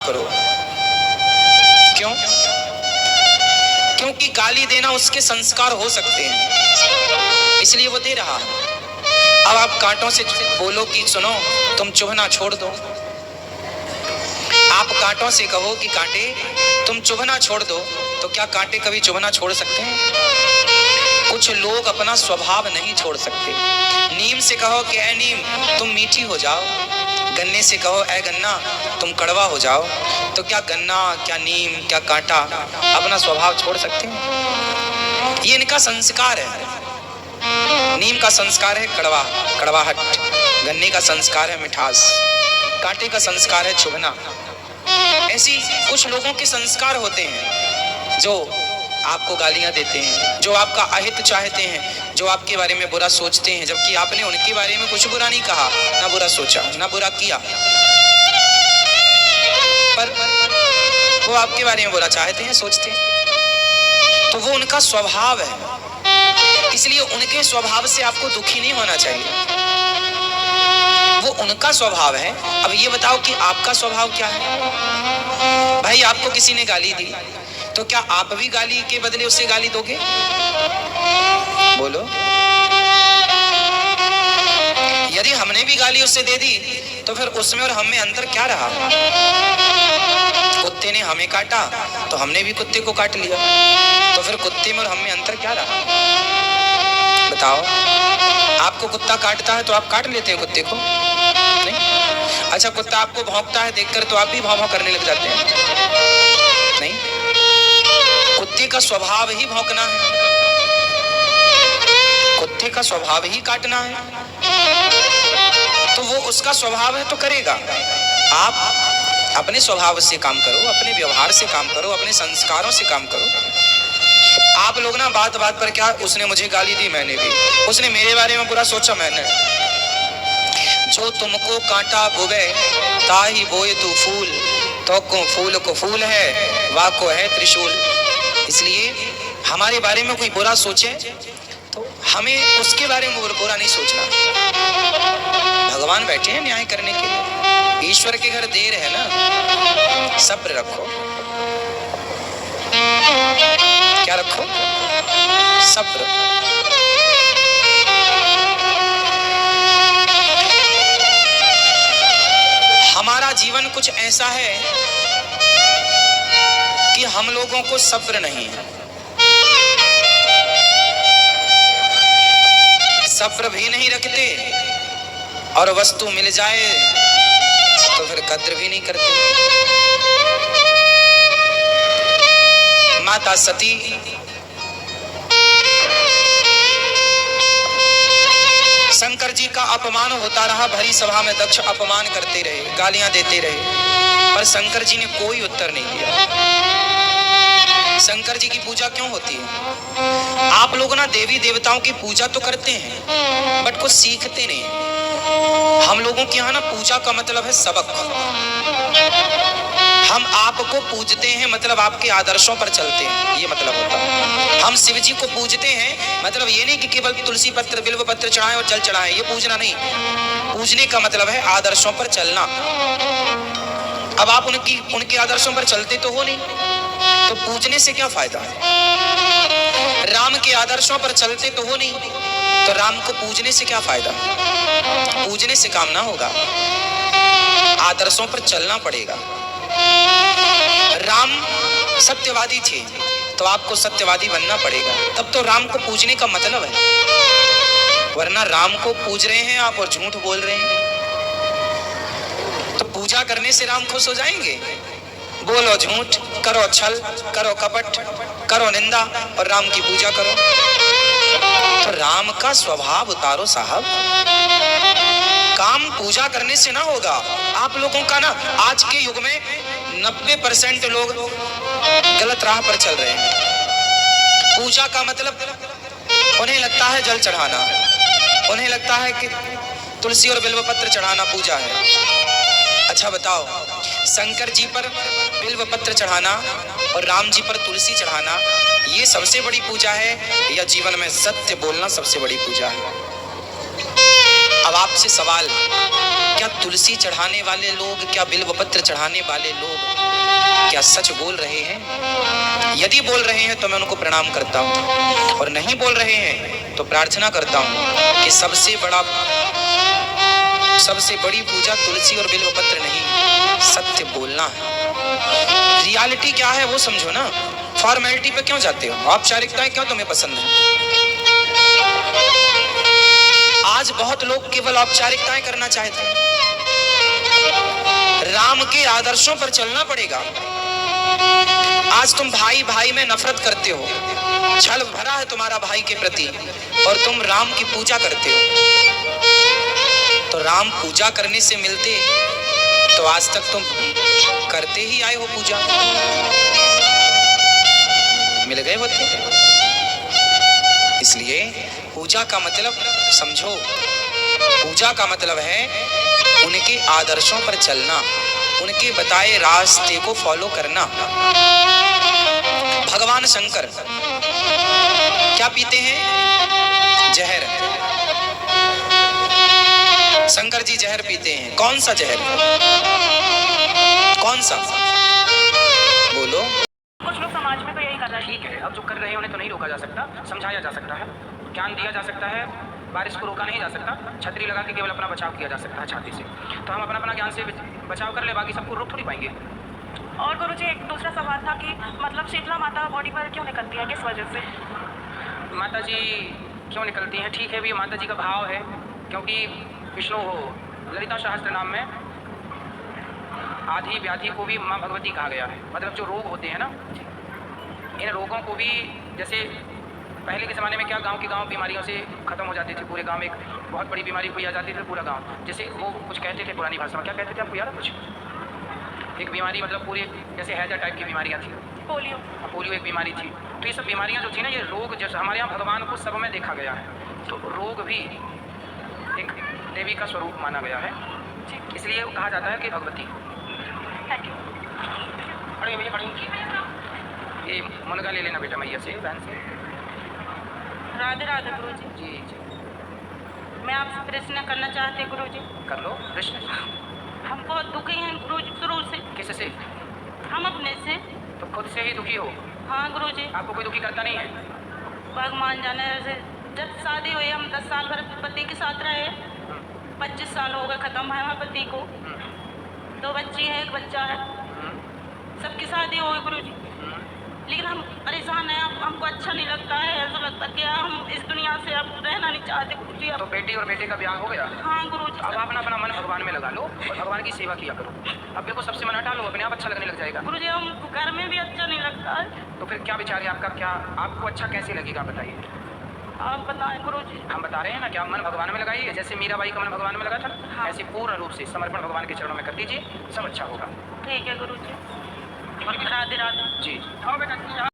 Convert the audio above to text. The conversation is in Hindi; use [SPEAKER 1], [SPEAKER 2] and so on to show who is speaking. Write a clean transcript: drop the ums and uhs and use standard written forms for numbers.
[SPEAKER 1] करो। क्यों? क्योंकि गाली देना उसके संस्कार हो सकते हैं, इसलिए वो दे रहा है। अब आप कांटों से बोलो कि सुनो तुम चुभना छोड़ दो, आप कांटों से कहो कि कांटे तुम चुभना छोड़ दो, तो क्या कांटे कभी चुभना छोड़ सकते हैं? कुछ लोग अपना स्वभाव नहीं छोड़ सकते। नीम से कहो कि ऐ नीम तुम मीठी हो जाओ, गन्ने से कहो ऐ गन्ना तुम कड़वा हो जाओ, तो क्या गन्ना, क्या नीम, क्या कांटा अपना स्वभाव छोड़ सकते हैं? ये इनका संस्कार है। नीम का संस्कार है कड़वाहट, गन्ने का संस्कार है मिठास, कांटे का संस्कार है चुभना। ऐसी कुछ लोगों के संस्कार होते हैं जो आपको गालियां देते हैं, जो आपका अहित चाहते हैं, जो आपके बारे में बुरा सोचते हैं, जबकि आपने उनके बारे में कुछ बुरा नहीं कहा, ना बुरा सोचा, ना बुरा किया, पर वो आपके बारे में बुरा चाहते हैं, सोचते हैं। तो वो उनका स्वभाव है, इसलिए उनके स्वभाव से आपको दुखी नहीं होना चाहिए। वो उनका स्वभाव है। अब ये बताओ कि आपका स्वभाव क्या है? भाई आपको किसी ने गाली दी, तो क्या आप भी गाली के बदले उससे गाली दोगे? बोलो। यदि हमने भी गाली उससे दे दी, तो फिर उसमें और हम में अंतर क्या रहा? कुत्ते ने हमें काटा तो हमने भी कुत्ते को काट लिया, तो फिर कुत्ते में और हम में अंतर क्या रहा? बताओ। आपको कुत्ता काटता है तो आप काट लेते हैं कुत्ते को? नहीं। अच्छा, कुत्ता आपको भौंकता है देखकर तो आप भी भौं भौं करने लग जाते हैं? नहीं। कुत्ते का स्वभाव ही भौंकना है, कुत्ते का स्वभाव ही काटना है, तो वो उसका स्वभाव है तो करेगा। आप अपने स्वभाव से काम करो, अपने व्यवहार से काम करो, अपने संस्कारों से काम करो। आप लोग ना बात बात पर क्या, उसने मुझे गाली दी मैंने भी, उसने मेरे बारे में बुरा सोचा मैंने। जो तुमको कांटा बोवे ताही बोए तू फूल, तो को फूल को फूल है वा को है त्रिशूल। इसलिए हमारे बारे में कोई बुरा सोचे तो हमें उसके बारे में बुरा नहीं सोचना। भगवान बैठे हैं न्याय करने के लिए, ईश्वर के घर देर है ना, सब्र रखो। क्या रखो? सब्र। हमारा जीवन कुछ ऐसा है कि हम लोगों को सब्र नहीं है, सब्र भी नहीं रखते, और वस्तु मिल जाए तो फिर कद्र भी नहीं करते। माता सती शंकर जी का अपमान होता रहा, भरी सभा में दक्ष अपमान करते रहे, गालियां देते रहे, पर शंकर जी ने कोई उत्तर नहीं दिया। शंकर जी की पूजा क्यों होती है? आप लोग ना देवी देवताओं की पूजा तो करते हैं बट कुछ सीखते नहीं। हम लोगों के यहाँ ना पूजा का मतलब है सबक। हम आपको पूजते हैं मतलब आपके आदर्शों पर चलते हैं, ये मतलब होता है। हम शिव जी को पूजते हैं मतलब ये नहीं कि केवल तुलसी पत्र बिल्व पत्र चढ़ाएं और जल चढ़ाएं, ये पूजना नहीं। पूजने का मतलब है आदर्शों पर चलना। अब आप उनके आदर्शों पर चलते तो हो नहीं, तो पूजने से क्या फायदा है? राम के आदर्शों पर चलते तो हो नहीं, तो राम को पूजने से क्या फायदा? पूजने से काम ना होगा, आदर्शों पर चलना पड़ेगा। राम सत्यवादी थे तो आपको सत्यवादी बनना पड़ेगा, तब तो राम को पूजने का मतलब है। वरना राम को पूज रहे हैं आप और झूठ बोल रहे हैं, तो पूजा करने से राम खुश हो जाएंगे? बोलो झूठ, करो छल, करो कपट, करो निंदा और राम की पूजा करो। तो राम का स्वभाव उतारो साहब, काम पूजा करने से ना होगा। आप लोगों का ना आज के युग में 90% लोग गलत राह पर चल रहे हैं। पूजा का मतलब उन्हें लगता है जल चढ़ाना, उन्हें लगता है कि तुलसी और बिल्व पत्र चढ़ाना पूजा है। अच्छा बताओ, शंकर जी पर बिल्व पत्र चढ़ाना और राम जी पर तुलसी चढ़ाना ये सबसे बड़ी पूजा है, या जीवन में सत्य बोलना सबसे बड़ी पूजा है? अब आपसे सवाल, क्या तुलसी चढ़ाने वाले लोग, क्या बिल्वपत्र चढ़ाने वाले लोग क्या सच बोल रहे हैं? यदि बोल रहे हैं तो मैं उनको प्रणाम करता हूं, और नहीं बोल रहे हैं तो प्रार्थना करता हूं कि सबसे बड़ी पूजा तुलसी और बिल्वपत्र नहीं, सत्य बोलना है। रियलिटी क्या है वो समझो ना। फॉर्मेलिटी पे क्यों जाते हो? औपचारिकताएं क्यों तुम्हें पसंद है? आज बहुत लोग केवल औपचारिकताएं करना चाहते हैं। राम के आदर्शों पर चलना पड़ेगा। आज तुम भाई भाई में नफरत करते हो, छल भरा है तुम्हारा भाई के प्रति, और तुम राम की पूजा करते हो। तो राम पूजा करने से मिलते तो आज तक तुम करते ही आए हो पूजा, मिल गए होते। इसलिए पूजा का मतलब समझो, पूजा का मतलब है उनके आदर्शों पर चलना, उनके बताए रास्ते को फॉलो करना। भगवान शंकर क्या पीते हैं? जहर। शंकर जी जहर पीते हैं। कौन सा जहर? कौन सा? बोलो।
[SPEAKER 2] कुछ लोग समाज में तो यही कर रहे हैं।
[SPEAKER 3] ठीक है, अब जो कर रहे हैं उन्हें तो नहीं रोका जा सकता, समझाया जा सकता है, ज्ञान दिया जा सकता है, बारिश को रोका नहीं जा सकता, छतरी लगा के केवल अपना बचाव किया जा सकता है छाती से। तो हम अपना ज्ञान से बचाव कर ले, बाकी सबको रोक थोड़ी पाएंगे।
[SPEAKER 2] और गुरुजी एक दूसरा सवाल था कि मतलब शीतला माता बॉडी पर क्यों निकलती है, किस वजह से?
[SPEAKER 3] माता जी क्यों निकलती हैं? ठीक है भी, माता जी का भाव है, क्योंकि विष्णु हो ललिता सहस्त्र नाम में आदि व्याधि को भी माँ भगवती कहा गया है। मतलब जो रोग होते हैं ना, इन रोगों को भी, जैसे पहले के ज़माने में क्या गांव बीमारियों से ख़त्म हो जाती थी। पूरे गांव में एक बहुत बड़ी बीमारी कोई आ जाती थी, पूरा गांव, जैसे वो कुछ कहते थे पुरानी भाषा में, क्या कहते थे आपको याद है कुछ? एक बीमारी मतलब पूरे जैसे हैजा टाइप की बीमारियाँ थी। पोलियो एक बीमारी थी। तो ये सब बीमारियाँ जो थी ना, ये रोग जैसे हमारे यहाँ भगवान को सब में देखा गया है, तो रोग भी एक देवी का स्वरूप माना गया है, इसलिए कहा जाता है कि भगवती।
[SPEAKER 2] Thank you.
[SPEAKER 3] खड़े भैया, खड़े। ये मुनगा ले लेना बेटा मैया से, बहन से।
[SPEAKER 2] राधे राधे गुरुजी।
[SPEAKER 3] जी जी,
[SPEAKER 2] मैं आपसे प्रश्न करना चाहती हूँ गुरुजी।
[SPEAKER 3] कर लो प्रश्न।
[SPEAKER 2] हम बहुत दुखी हैं गुरुजी शुरू से।
[SPEAKER 3] किससे?
[SPEAKER 2] हम अपने से।
[SPEAKER 3] तो खुद से ही दुखी हो?
[SPEAKER 2] हाँ गुरुजी।
[SPEAKER 3] आपको कोई दुखी करता नहीं है?
[SPEAKER 2] भगवान जाने, जब शादी हुई हम 10 साल भर पति के साथ रहे, 25 साल हो गए ख़त्म है हमारे पति को। 2 बच्ची है, 1 बच्चा है, सबकी शादी हो गई गुरुजी, लेकिन हम परेशान हैं। हमको अच्छा नहीं लगता है, ऐसा लगता है कि हम इस दुनिया से अब रहना नहीं चाहते गुरुजी।
[SPEAKER 3] तो बेटी और बेटे का ब्याह हो गया?
[SPEAKER 2] हाँ गुरुजी।
[SPEAKER 3] अब आप अपना मन भगवान में लगा लो और भगवान की सेवा किया करो। अब देखो सबसे मन हटा लो, अपने आप अच्छा लगने लग जाएगा।
[SPEAKER 2] गुरुजी हमको घर में भी अच्छा नहीं लगता है।
[SPEAKER 3] तो फिर क्या विचार है आपका? क्या आपको अच्छा कैसे लगेगा बताइए?
[SPEAKER 2] आप बताएं गुरुजी।
[SPEAKER 3] हम बता रहे हैं ना, क्या मन भगवान में लगाइए, जैसे मीराबाई का मन भगवान में लगा था।
[SPEAKER 2] हाँ।
[SPEAKER 3] ऐसे पूर्ण रूप से समर्पण भगवान के चरणों में कर दीजिए, सब अच्छा होगा।
[SPEAKER 2] ठीक है गुरुजी। राधे राधे।
[SPEAKER 3] जी।